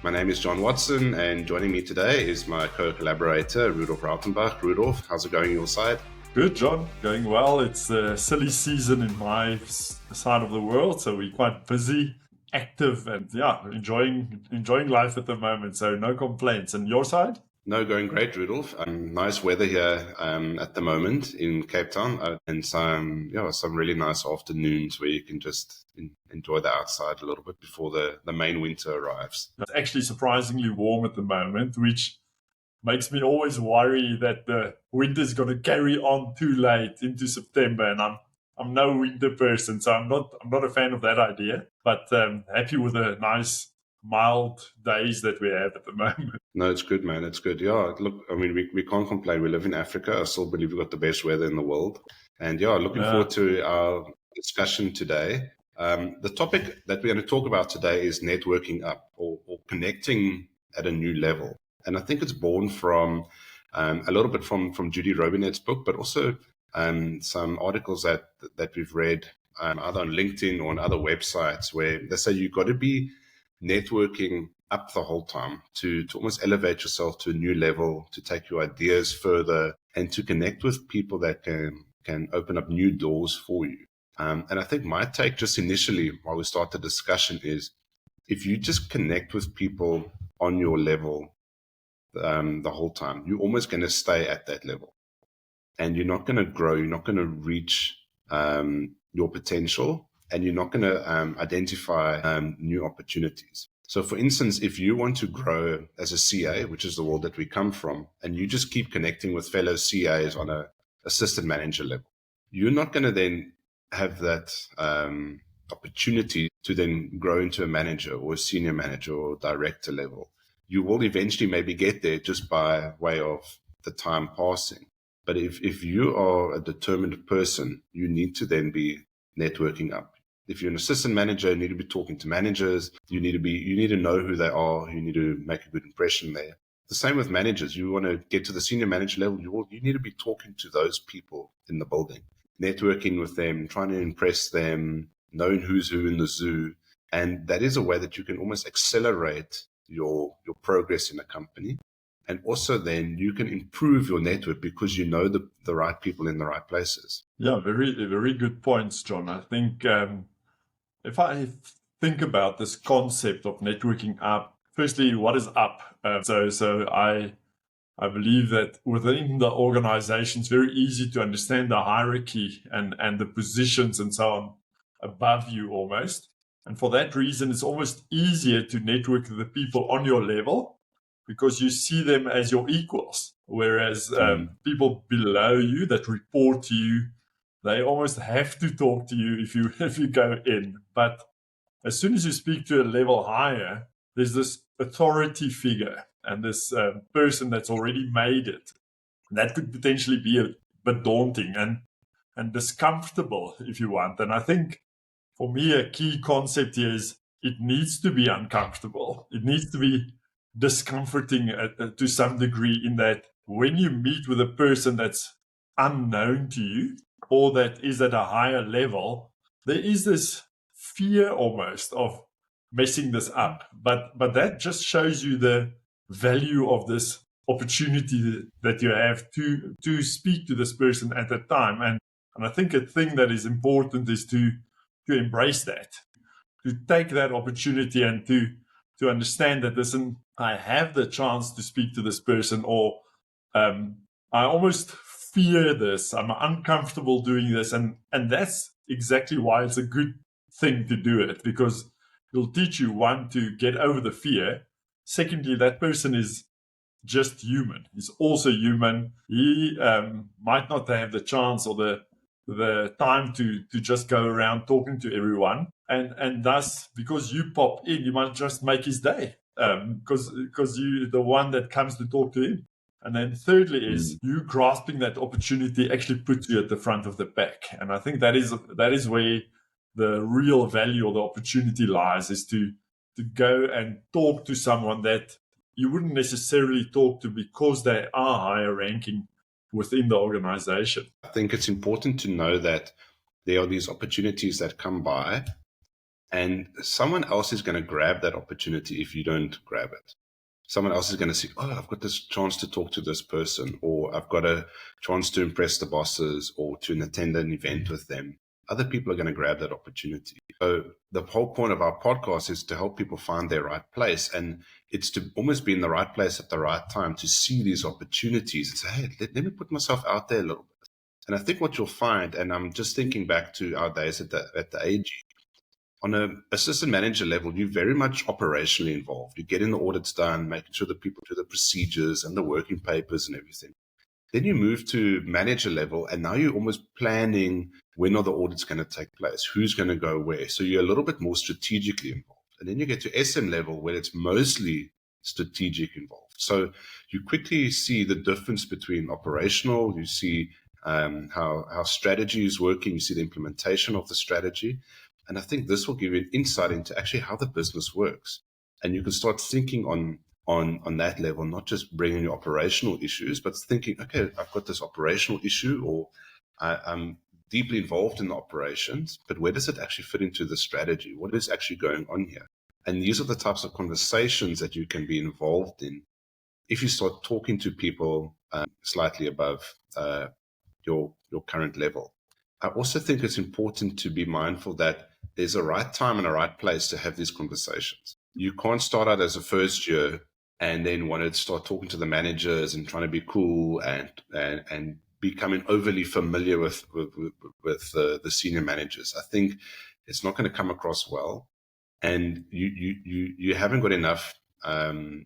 My name is John Watson, and joining me today is my co-collaborator, Rudolf Rautenbach. Rudolf, how's it going on your side? Good, John. Going well. It's a silly season in my side of the world, so we're quite busy, active, and enjoying life at the moment. So no complaints. And your side? No, going great, Rudolf. Nice weather here at the moment in Cape Town, and some really nice afternoons where you can just enjoy the outside a little bit before the main winter arrives. It's actually surprisingly warm at the moment, which makes me always worry that the winter is going to carry on too late into September, and I'm no winter person, so I'm not a fan of that idea. But happy with the nice mild days that we have at the moment. No, it's good, man. It's good. Yeah, look, I mean, we can't complain. We live in Africa. I still believe we've got the best weather in the world. And looking forward to our discussion today. The topic that we're going to talk about today is networking up or connecting at a new level. And I think it's born from a little bit from Judy Robinet's book, but also some articles that we've read either on LinkedIn or on other websites where they say you've got to be networking up the whole time to almost elevate yourself to a new level, to take your ideas further, and to connect with people that can open up new doors for you. And I think my take just initially while we start the discussion is if you just connect with people on your level the whole time, you're almost going to stay at that level. And you're not going to grow, you're not going to reach your potential, and you're not going to identify new opportunities. So for instance, if you want to grow as a CA, which is the world that we come from, and you just keep connecting with fellow CAs on a assistant manager level, you're not going to then have that opportunity to then grow into a manager or a senior manager or director level. You will eventually maybe get there just by way of the time passing. But if you are a determined person, you need to then be networking up. If you're an assistant manager, you need to be talking to managers. You need to know who they are. You need to make a good impression there. The same with managers. You want to get to the senior manager level, you need to be talking to those people in the building, networking with them, trying to impress them, knowing who's who in the zoo. And that is a way that you can almost accelerate your progress in a company. And also then you can improve your network because you know the right people in the right places. Yeah, very good points, John. I think if I think about this concept of networking up, firstly, what is up? So I believe that within the organization, it's very easy to understand the hierarchy and the positions and so on above you almost. And for that reason, it's almost easier to network with the people on your level because you see them as your equals. Whereas people below you that report to you, they almost have to talk to you if you go in. But as soon as you speak to a level higher, there's this authority figure and this person that's already made it. That could potentially be a bit daunting and discomfortable if you want. And I think for me, a key concept here is it needs to be uncomfortable. It needs to be discomforting to some degree in that when you meet with a person that's unknown to you or that is at a higher level, there is this fear almost of messing this up. But that just shows you the value of this opportunity that you have to speak to this person at that time. And I think a thing that is important is to embrace that, to take that opportunity and to understand that, listen, I have the chance to speak to this person, or I almost fear this. I'm uncomfortable doing this. And that's exactly why it's a good thing to do it, because it'll teach you, one, to get over the fear. Secondly, that person is just human. He's also human. He might not have the chance or the time to just go around talking to everyone. And thus, because you pop in, you might just make his day because you're the one that comes to talk to him. And then thirdly is you grasping that opportunity actually puts you at the front of the pack. And I think that is where the real value or the opportunity lies, is to go and talk to someone that you wouldn't necessarily talk to because they are higher ranking within the organization. I think it's important to know that there are these opportunities that come by, And someone else is going to grab that opportunity if you don't grab it. Someone else is going to see, oh, I've got this chance to talk to this person, or I've got a chance to impress the bosses or to attend an event with them. Other people are going to grab that opportunity. So the whole point of our podcast is to help people find their right place. And it's to almost be in the right place at the right time to see these opportunities and say, hey, let me put myself out there a little bit. And I think what you'll find, and I'm just thinking back to our days at the AG, on an assistant manager level, you're very much operationally involved. You're getting the audits done, making sure that people do the procedures and the working papers and everything. Then you move to manager level, and now you're almost planning when are the audits going to take place, who's going to go where. So you're a little bit more strategically involved. And then you get to SM level, where it's mostly strategic involved. So you quickly see the difference between operational, you see how strategy is working, you see the implementation of the strategy. And I think this will give you an insight into actually how the business works. And you can start thinking on that level, not just bringing your operational issues, but thinking, okay, I've got this operational issue, or I'm deeply involved in the operations, but where does it actually fit into the strategy? What is actually going on here? And these are the types of conversations that you can be involved in if you start talking to people slightly above your current level. I also think it's important to be mindful that there's a right time and a right place to have these conversations. You can't start out as a first year and then want to start talking to the managers and trying to be cool and becoming overly familiar with the senior managers. I think it's not going to come across well, and you haven't got enough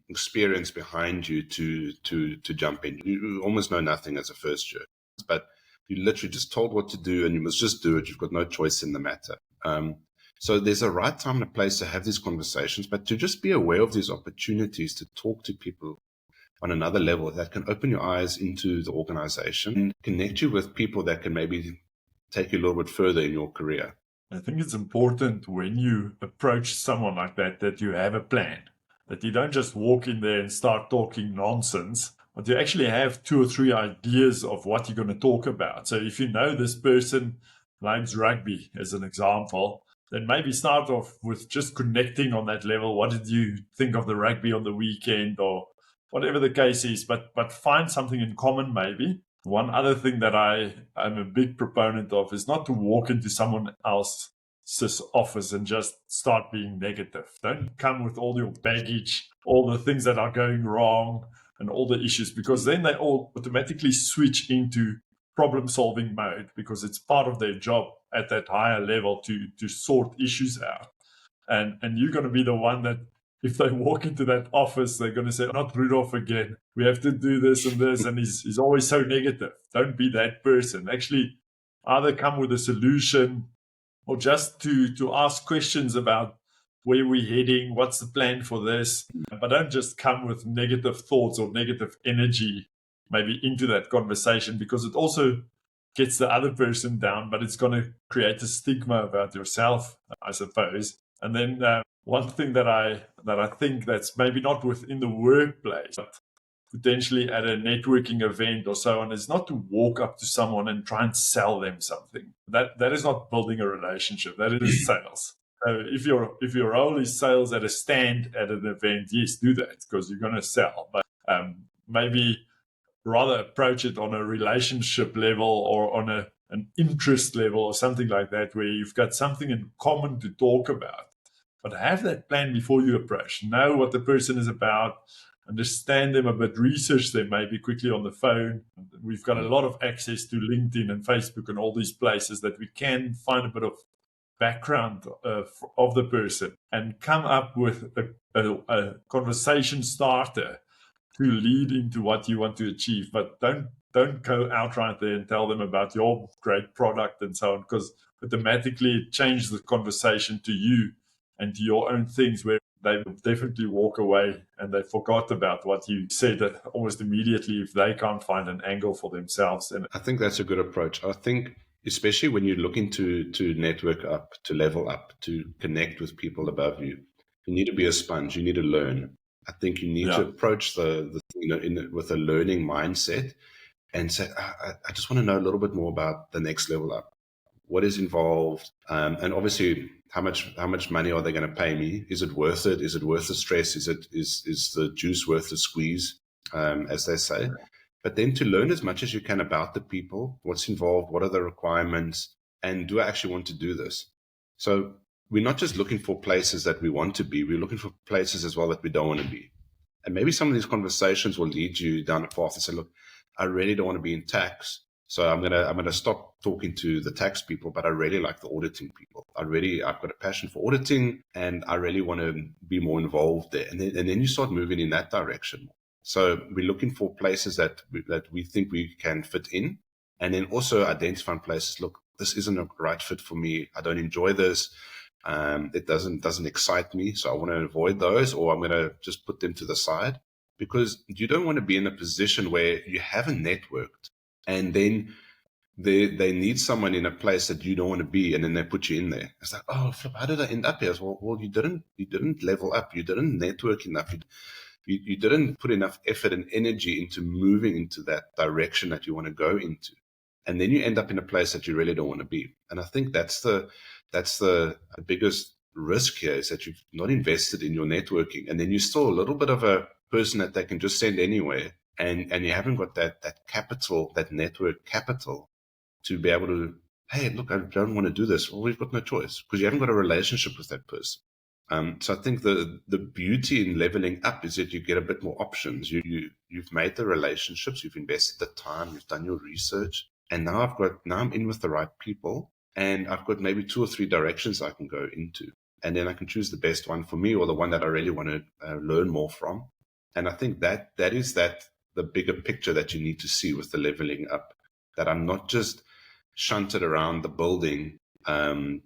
experience behind you to jump in. You almost know nothing as a first year, but you're literally just told what to do and you must just do it. You've got no choice in the matter. So there's a right time and a place to have these conversations, but to just be aware of these opportunities to talk to people on another level that can open your eyes into the organization and connect you with people that can maybe take you a little bit further in your career. I think it's important when you approach someone like that you have a plan, that you don't just walk in there and start talking nonsense, but you actually have 2 or 3 ideas of what you're going to talk about. So if you know this person likes rugby, as an example, then maybe start off with just connecting on that level. What did you think of the rugby on the weekend, or whatever the case is, but find something in common maybe. One other thing that I'm a big proponent of is not to walk into someone else's office and just start being negative. Don't come with all your baggage, all the things that are going wrong and all the issues, because then they all automatically switch into problem-solving mode, because it's part of their job at that higher level to sort issues out. And you're going to be the one that, if they walk into that office, they're going to say, not Rudolf again. We have to do this and this. And he's always so negative. Don't be that person. Actually, either come with a solution or just to ask questions about where we're heading, what's the plan for this. But don't just come with negative thoughts or negative energy maybe into that conversation, because it also gets the other person down, but it's going to create a stigma about yourself, I suppose. And then one thing that I think that's maybe not within the workplace, but potentially at a networking event or so on, is not to walk up to someone and try and sell them something. That is not building a relationship. That is sales. So if your role is sales at a stand at an event, yes, do that, because you're going to sell. But maybe rather approach it on a relationship level or on an interest level or something like that, where you've got something in common to talk about. But have that plan before you approach. Know what the person is about, understand them a bit, research them maybe quickly on the phone. We've got a lot of access to LinkedIn and Facebook and all these places that we can find a bit of background of the person and come up with a conversation starter to lead into what you want to achieve. But don't go outright there and tell them about your great product and so on, because automatically it changes the conversation to you and to your own things, where they will definitely walk away and they forgot about what you said almost immediately if they can't find an angle for themselves. And I think that's a good approach. I think especially when you're looking to network up, to level up, to connect with people above you, you need to be a sponge. You need to learn. I think you need to approach the with a learning mindset and say, I just want to know a little bit more about the next level up. what is involved, and obviously how much money are they going to pay me? Is it worth it? Is it worth the stress? Is the juice worth the squeeze, as they say? But then to learn as much as you can about the people, what's involved, what are the requirements, and do I actually want to do this? So we're not just looking for places that we want to be, we're looking for places as well that we don't want to be. And maybe some of these conversations will lead you down a path and say, look, I really don't want to be in tax. So I'm gonna stop talking to the tax people, but I really like the auditing people. I've got a passion for auditing, and I really want to be more involved there. And then you start moving in that direction. So we're looking for places that we think we can fit in, and then also identifying places. Look, this isn't a right fit for me. I don't enjoy this. It doesn't excite me. So I want to avoid those, or I'm going to just put them to the side, because you don't want to be in a position where you haven't networked, and then they need someone in a place that you don't want to be, and then they put you in there. It's like, oh, flip, how did I end up here? Well, you didn't level up. You didn't network enough. You didn't put enough effort and energy into moving into that direction that you want to go into. And then you end up in a place that you really don't want to be. And I think that's the biggest risk here, is that you've not invested in your networking. And then you're still a little bit of a person that they can just send anywhere. And you haven't got that capital, that network capital, to be able to, hey, look, I don't want to do this. Well, we've got no choice, because you haven't got a relationship with that person. So I think the beauty in leveling up is that you get a bit more options. You've made the relationships, you've invested the time, you've done your research, and now I'm in with the right people, and I've got maybe 2 or 3 directions I can go into, and then I can choose the best one for me, or the one that I really want to learn more from. And I think that is the bigger picture that you need to see with the leveling up, that I'm not just shunted around the building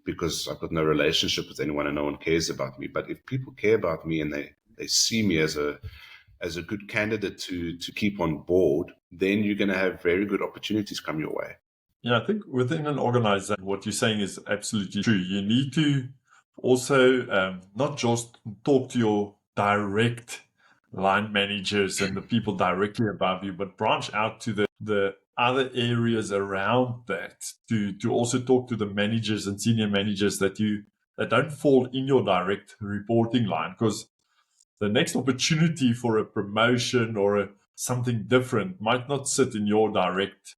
because I've got no relationship with anyone and no one cares about me. But if people care about me and they see me as a good candidate to keep on board, then you're going to have very good opportunities come your way. Yeah, I think within an organization, what you're saying is absolutely true. You need to also not just talk to your direct line managers and the people directly above you, but branch out to the other areas around that, to also talk to the managers and senior managers that don't fall in your direct reporting line, because the next opportunity for a promotion or something different might not sit in your direct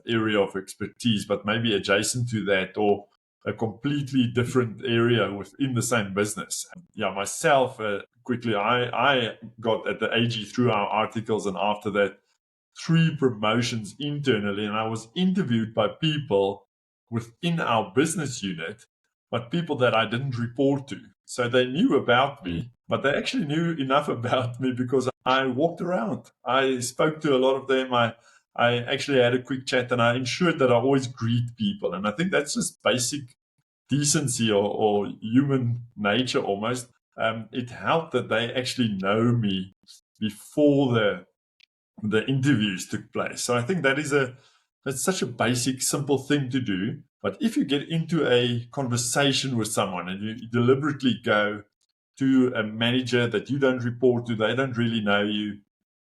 area of expertise, but maybe adjacent to that, or a completely different area within the same business. Yeah, myself, quickly, I got at the AG through our articles, and after that, 3 promotions internally, and I was interviewed by people within our business unit, but people that I didn't report to. So they knew about me, but they actually knew enough about me because I walked around. I spoke to a lot of them. I actually had a quick chat, and I ensured that I always greet people. And I think that's just basic decency or human nature almost. It helped that they actually know me before the interviews took place. So I think that's such a basic, simple thing to do. But if you get into a conversation with someone and you deliberately go to a manager that you don't report to, they don't really know you,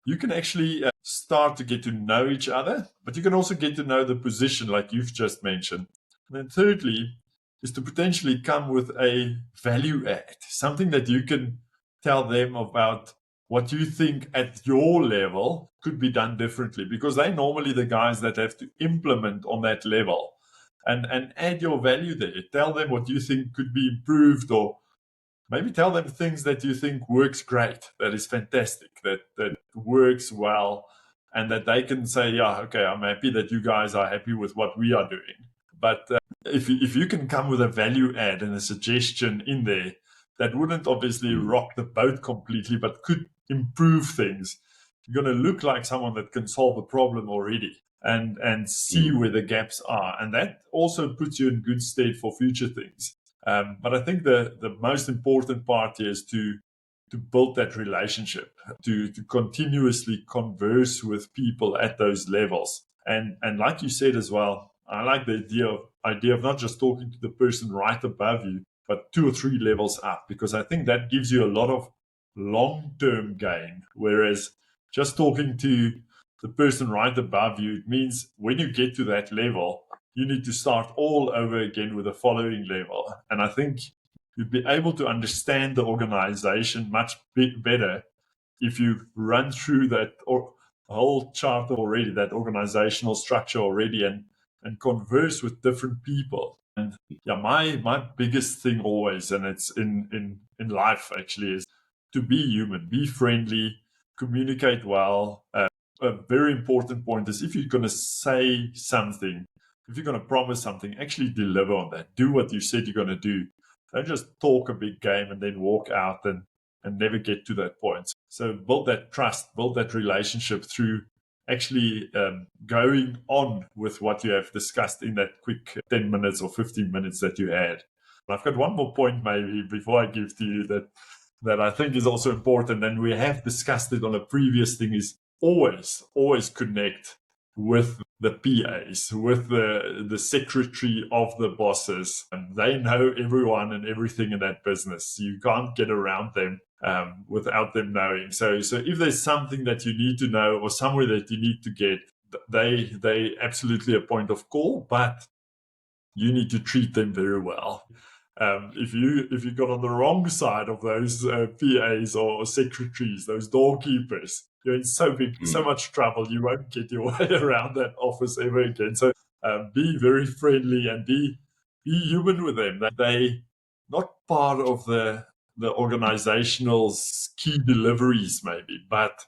you can actually start to get to know each other, but you can also get to know the position like you've just mentioned. And then thirdly is to potentially come with a value add, something that you can tell them about what you think at your level could be done differently, because they're normally the guys that have to implement on that level, and add your value there. Tell them what you think could be improved, or maybe tell them things that you think works great, that is fantastic, that works well, and that they can say, yeah, okay, I'm happy that you guys are happy with what we are doing. But if you can come with a value add and a suggestion in there that wouldn't obviously rock the boat completely, but could improve things, you're going to look like someone that can solve a problem already and see where the gaps are. And that also puts you in good stead for future things. But I think the most important part here is to build that relationship, to continuously converse with people at those levels. And like you said as well, I like the idea of not just talking to the person right above you, but 2 or 3 levels up, because I think that gives you a lot of long-term gain. Whereas just talking to the person right above you, it means when you get to that level, you need to start all over again with the following level. And I think you'd be able to understand the organization much better if you run through that whole chart already, that organizational structure already, and converse with different people. And yeah, my biggest thing always, and it's in life actually, is to be human, be friendly, communicate well. A very important point is, if you're going to say something, if you're going to promise something, actually deliver on that. Do what you said you're going to do. Don't just talk a big game and then walk out and never get to that point. So build that trust, build that relationship through actually going on with what you have discussed in that quick 10 minutes or 15 minutes that you had. And I've got one more point maybe before I give to you that I think is also important, and we have discussed it on a previous thing, is always connect with the PAs, with the secretary of the bosses. And they know everyone and everything in that business. You can't get around them without them knowing. So if there's something that you need to know or somewhere that you need to get, they absolutely a point of call, but you need to treat them very well. If you got on the wrong side of those PAs or secretaries, those doorkeepers, you're in so much trouble. You won't get your way around that office ever again. So be very friendly and be human with them. They not part of the organizational's key deliveries maybe, but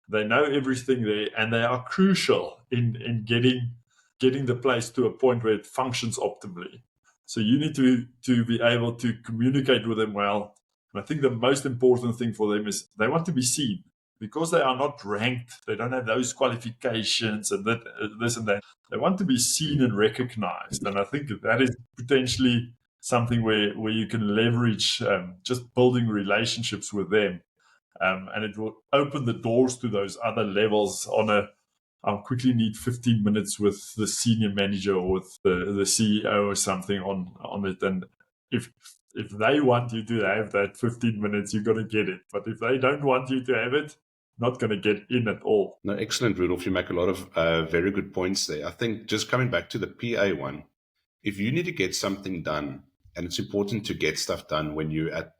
they know everything there, and they are crucial in getting the place to a point where it functions optimally. So you need to be able to communicate with them well. And I think the most important thing for them is they want to be seen, because they are not ranked. They don't have those qualifications and this and that. They want to be seen and recognized. And I think that is potentially something where you can leverage just building relationships with them. And it will open the doors to those other levels I'll quickly need 15 minutes with the senior manager or with the CEO or something on it. And if they want you to have that 15 minutes, you're going to get it. But if they don't want you to have it, not going to get in at all. No, excellent, Rudolf. You make a lot of very good points there. I think just coming back to the PA one, if you need to get something done, and it's important to get stuff done when you're at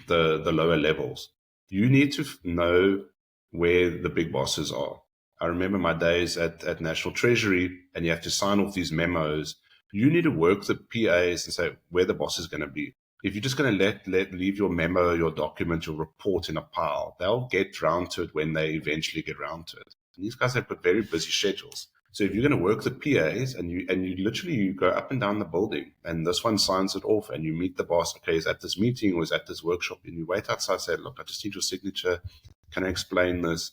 the lower levels, you need to know where the big bosses are. I remember my days at National Treasury, and you have to sign off these memos. You need to work the PAs and say where the boss is going to be. If you're just going to leave your memo, your document, your report in a pile, they'll get round to it when they eventually get round to it. And these guys have got very busy schedules. So if you're going to work the PAs and you literally go up and down the building, and this one signs it off, and you meet the boss, okay, he's at this meeting or he's at this workshop, and you wait outside, say, look, I just need your signature. Can I explain this?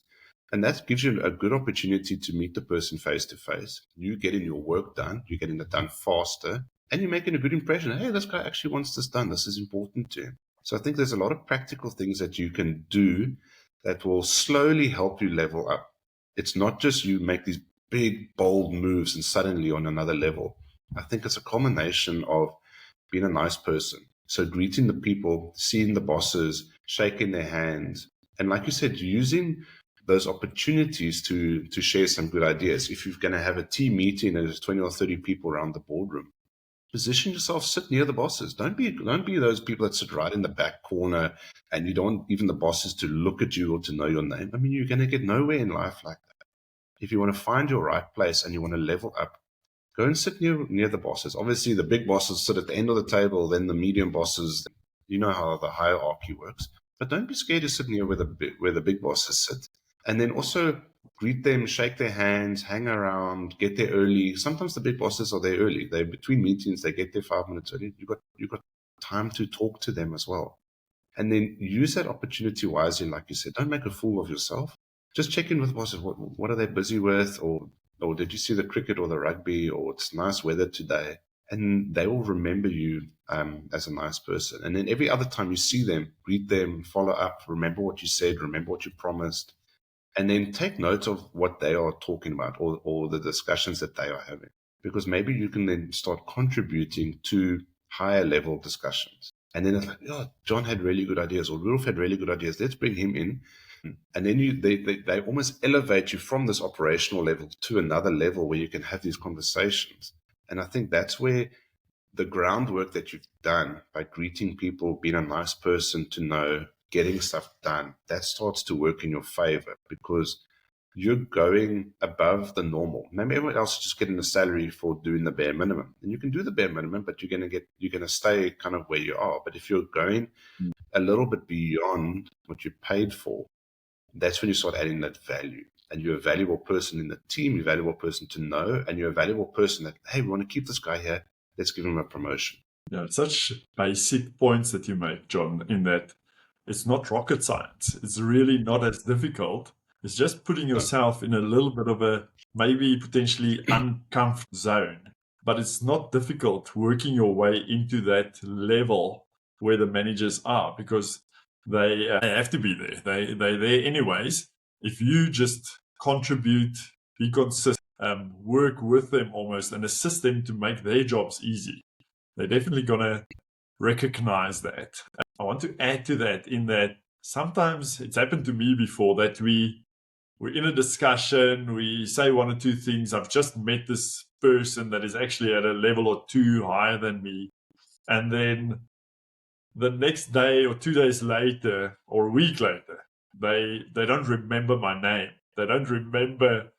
And that gives you a good opportunity to meet the person face to face. You getting your work done, you're getting it done faster, and you're making a good impression. Hey, this guy actually wants this done. This is important to him. So I think there's a lot of practical things that you can do that will slowly help you level up. It's not just you make these big, bold moves and suddenly on another level. I think it's a combination of being a nice person. So greeting the people, seeing the bosses, shaking their hands. And like you said, using those opportunities to share some good ideas. If you're going to have a team meeting and there's 20 or 30 people around the boardroom, position yourself, sit near the bosses. Don't be those people that sit right in the back corner and you don't want even the bosses to look at you or to know your name. I mean, you're going to get nowhere in life like that. If you want to find your right place and you want to level up, go and sit near the bosses. Obviously, the big bosses sit at the end of the table, then the medium bosses, you know how the hierarchy works. But don't be scared to sit near where the big bosses sit. And then also greet them, shake their hands, hang around, get there early. Sometimes the big bosses are there early. They're between meetings, they get there 5 minutes early. You've got time to talk to them as well. And then use that opportunity wisely, like you said. Don't make a fool of yourself. Just check in with bosses. What are they busy with? Or did you see the cricket or the rugby? Or it's nice weather today. And they will remember you as a nice person. And then every other time you see them, greet them, follow up, remember what you said, remember what you promised. And then take note of what they are talking about or the discussions that they are having. Because maybe you can then start contributing to higher level discussions. And then it's like, oh, John had really good ideas, or Rudolf had really good ideas. Let's bring him in. And then they almost elevate you from this operational level to another level where you can have these conversations. And I think that's where the groundwork that you've done by greeting people, being a nice person to know, getting stuff done, that starts to work in your favor because you're going above the normal. Maybe everyone else is just getting a salary for doing the bare minimum. And you can do the bare minimum, but you're going to stay kind of where you are. But if you're going a little bit beyond what you paid for, that's when you start adding that value. And you're a valuable person in the team, you're a valuable person to know, and you're a valuable person that, hey, we want to keep this guy here. Let's give him a promotion. Yeah, such basic points that you make, John, in that it's not rocket science. It's really not as difficult. It's just putting yourself in a little bit of a maybe potentially uncomfortable zone. But it's not difficult working your way into that level where the managers are because they have to be there. They're there anyways. If you just contribute, be consistent, work with them almost and assist them to make their jobs easy, they're definitely going to recognize that. I want to add to that in that sometimes it's happened to me before that we're in a discussion, we say one or two things. I've just met this person that is actually at a level or two higher than me. And then the next day or 2 days later or a week later, they don't remember my name. They don't remember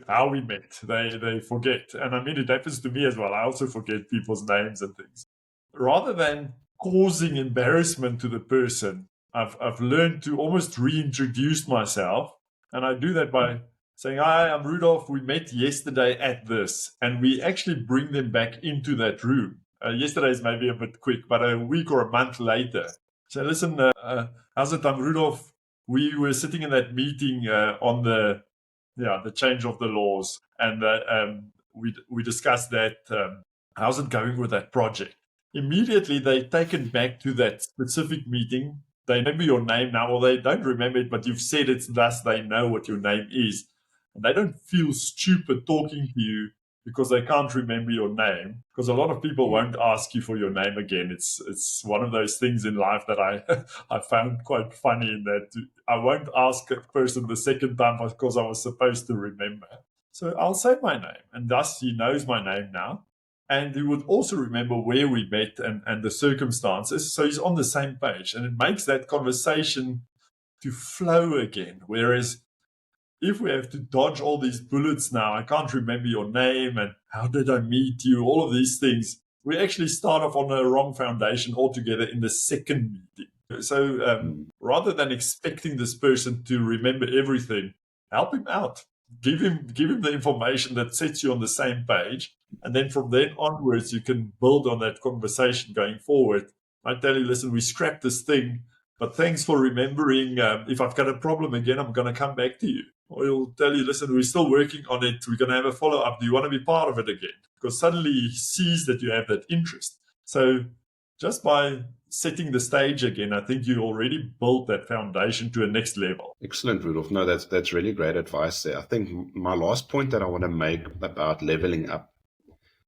how we met. They forget. And I mean, it happens to me as well. I also forget people's names and things. Rather than causing embarrassment to the person, I've learned to almost reintroduce myself. And I do that by saying, hi, I'm Rudolf. We met yesterday at this. And we actually bring them back into that room. Yesterday is maybe a bit quick, but a week or a month later. So listen, how's it? I'm Rudolf. We were sitting in that meeting on the change of the laws, and we discussed that. How's it going with that project? Immediately, they're taken back to that specific meeting. They remember your name now, or they don't remember it, but you've said it, thus they know what your name is. And they don't feel stupid talking to you because they can't remember your name. Because a lot of people won't ask you for your name again. It's one of those things in life that I found quite funny in that I won't ask a person the second time because I was supposed to remember. So I'll say my name, and thus he knows my name now. And he would also remember where we met and the circumstances. So he's on the same page. And it makes that conversation to flow again. Whereas if we have to dodge all these bullets now, I can't remember your name and how did I meet you, all of these things, we actually start off on a wrong foundation altogether in the second meeting. So rather than expecting this person to remember everything, help him out. Give him the information that sets you on the same page. And then from then onwards, you can build on that conversation going forward. I tell you, listen, we scrapped this thing, but thanks for remembering. If I've got a problem again, I'm going to come back to you. Or he'll tell you, listen, we're still working on it. We're going to have a follow-up. Do you want to be part of it again? Because suddenly he sees that you have that interest. So just by setting the stage again, I think you already built that foundation to a next level. Excellent, Rudolf. No, that's really great advice there. I think my last point that I want to make about leveling up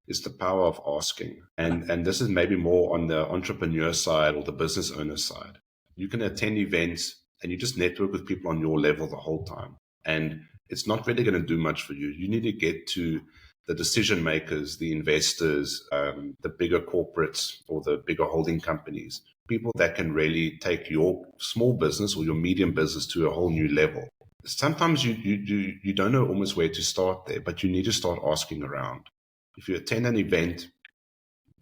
is the power of asking. And this is maybe more on the entrepreneur side or the business owner side. You can attend events and you just network with people on your level the whole time. And it's not really going to do much for you. You need to get to the decision makers, the investors, the bigger corporates or the bigger holding companies, people that can really take your small business or your medium business to a whole new level. Sometimes you don't know almost where to start there, but you need to start asking around. If you attend an event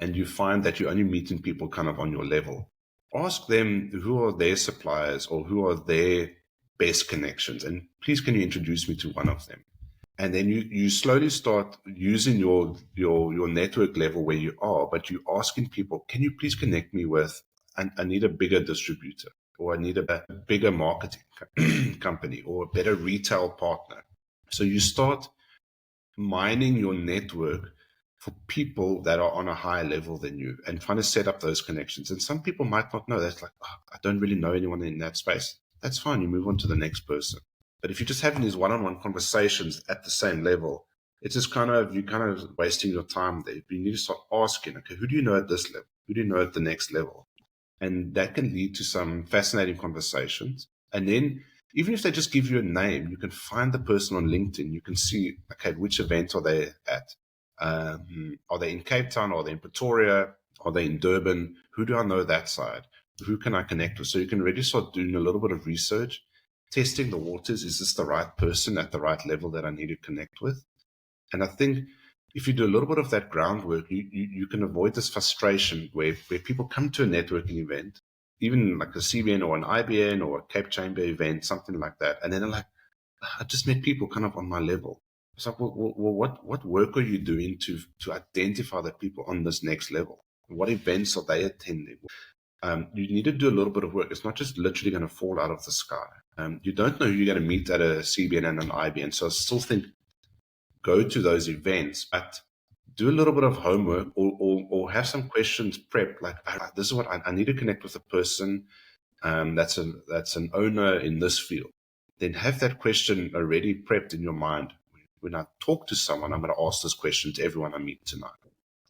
and you find that you're only meeting people kind of on your level, ask them who are their suppliers or who are their best connections. And please, can you introduce me to one of them? And then you slowly start using your network level where you are, but you're asking people, can you please connect me with, I need a bigger distributor, or I need a bigger marketing company, or a better retail partner. So you start mining your network for people that are on a higher level than you and trying to set up those connections. And some people might not know. That's like, I don't really know anyone in that space. That's fine. You move on to the next person. But if you're just having these one-on-one conversations at the same level, it's just you're kind of wasting your time there. You need to start asking, okay, who do you know at this level? Who do you know at the next level? And that can lead to some fascinating conversations. And then even if they just give you a name, you can find the person on LinkedIn. You can see, okay, which event are they at? Are they in Cape Town? Are they in Pretoria? Are they in Durban? Who do I know that side? Who can I connect with? So you can really start doing a little bit of research, testing the waters. Is this the right person at the right level that I need to connect with? And I think if you do a little bit of that groundwork, you can avoid this frustration where people come to a networking event, even like a CBN or an IBN or a Cape Chamber event, something like that. And then they're like, I just met people kind of on my level. It's like, well, what work are you doing to identify the people on this next level? What events are they attending? You need to do a little bit of work. It's not just literally going to fall out of the sky. You don't know who you're going to meet at a CBN and an IBN. So I still think go to those events, but do a little bit of homework or have some questions prepped. Like, this is what I need to connect with a person that's an owner in this field. Then have that question already prepped in your mind. When I talk to someone, I'm going to ask this question to everyone I meet tonight.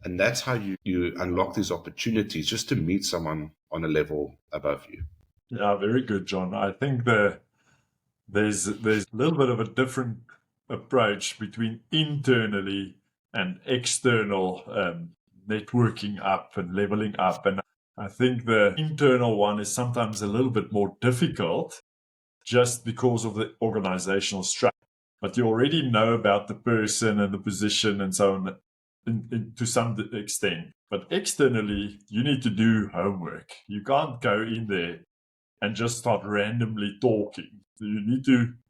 And that's how you unlock these opportunities, just to meet someone on a level above you. Yeah, very good, John. I think there's a little bit of a different approach between internally and external networking up and leveling up. And I think the internal one is sometimes a little bit more difficult just because of the organizational structure. But you already know about the person and the position and so on to some extent. But externally, you need to do homework. You can't go in there and just start randomly talking. So you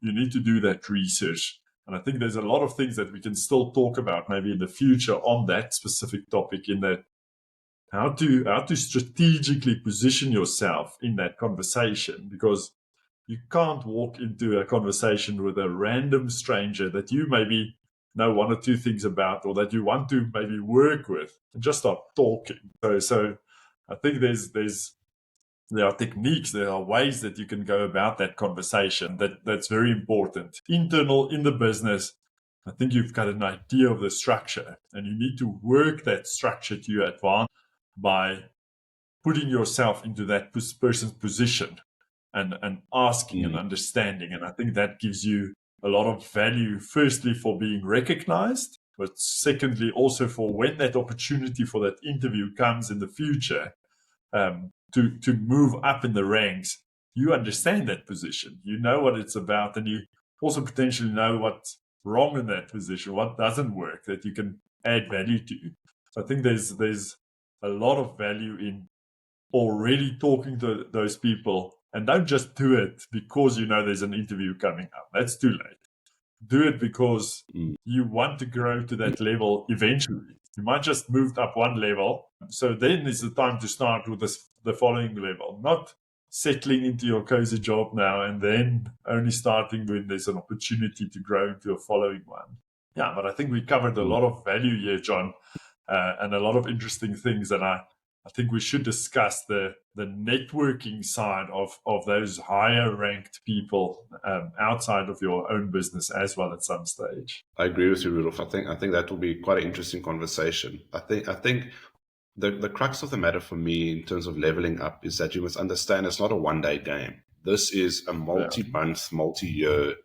need to do that research. And I think there's a lot of things that we can still talk about maybe in the future on that specific topic, in that how to strategically position yourself in that conversation, because you can't walk into a conversation with a random stranger that you maybe know one or two things about, or that you want to maybe work with, and just start talking. So I think there are techniques, there are ways that you can go about that conversation that's very important. Internal in the business, I think you've got an idea of the structure, and you need to work that structure to your advantage by putting yourself into that person's position and asking and understanding. And I think that gives you a lot of value, firstly, for being recognized, but secondly, also for when that opportunity for that interview comes in the future, to move up in the ranks. You understand that position, you know what it's about, and you also potentially know what's wrong in that position, what doesn't work, that you can add value to. So I think there's a lot of value in already talking to those people. And don't just do it because you know there's an interview coming up. That's too late. Do it because you want to grow to that level eventually. You might just move up one level. So then is the time to start with the following level, not settling into your cozy job now and then only starting when there's an opportunity to grow into a following one. Yeah, but I think we covered a lot of value here, John, and a lot of interesting things. And I think we should discuss the networking side of those higher ranked people outside of your own business as well at some stage. I agree with you, Rudolf. I think that will be quite an interesting conversation. I think the crux of the matter for me in terms of leveling up is that you must understand it's not a one-day game. This is a multi-month, multi-year,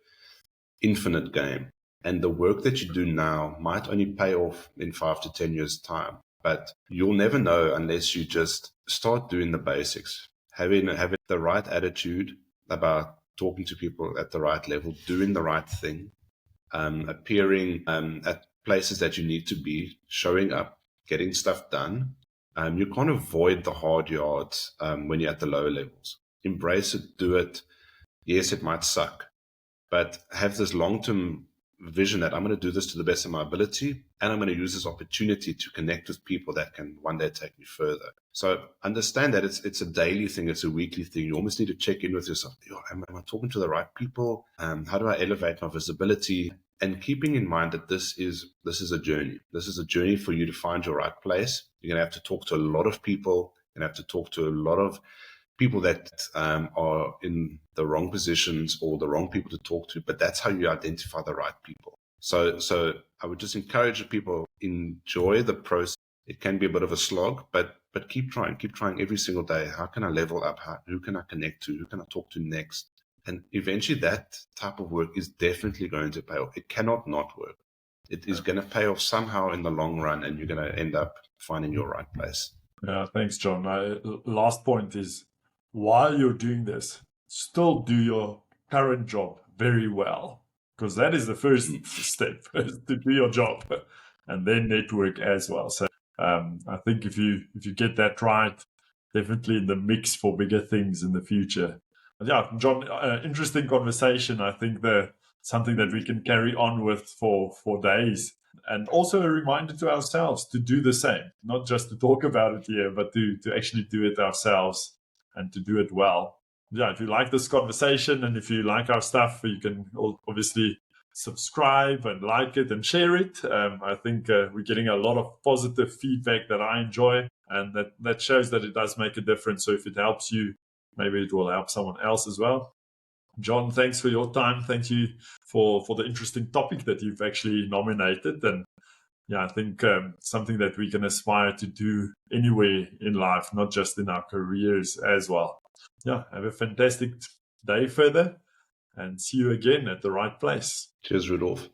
infinite game. And the work that you do now might only pay off in 5 to 10 years' time. But you'll never know unless you just start doing the basics, having the right attitude about talking to people at the right level, doing the right thing, appearing at places that you need to be, showing up, getting stuff done. You can't avoid the hard yards when you're at the lower levels. Embrace it, do it. Yes, it might suck, but have this long-term vision that I'm going to do this to the best of my ability, and I'm going to use this opportunity to connect with people that can one day take me further. So understand that it's a daily thing, it's a weekly thing. You almost need to check in with yourself. Am I talking to the right people? How do I elevate my visibility? And keeping in mind that this is a journey. This is a journey for you to find your right place. You're going to have to talk to a lot of people. You're going to have to talk to a lot of people that are in the wrong positions or the wrong people to talk to, but that's how you identify the right people. So I would just encourage people, enjoy the process. It can be a bit of a slog, but keep trying every single day. How can I level up? Who can I connect to? Who can I talk to next? And eventually that type of work is definitely going to pay off. It cannot not work. it is going to pay off somehow in the long run, and you're going to end up finding your right place. Yeah, thanks, John. Last point is, while you're doing this, still do your current job very well, because that is the first step, is to do your job and then network as well. So I think if you get that right, definitely in the mix for bigger things in the future. But yeah, John, interesting conversation. I think something that we can carry on with for days. And also a reminder to ourselves to do the same, not just to talk about it here, but to actually do it ourselves and to do it well. Yeah, if you like this conversation and if you like our stuff, you can obviously subscribe and like it and share it. I think we're getting a lot of positive feedback that I enjoy, and that shows that it does make a difference. So if it helps you, maybe it will help someone else as well. John, thanks for your time. Thank you for the interesting topic that you've actually nominated. And yeah, I think something that we can aspire to do anywhere in life, not just in our careers as well. Yeah, have a fantastic day further and see you again at the right place. Cheers, Rudolf.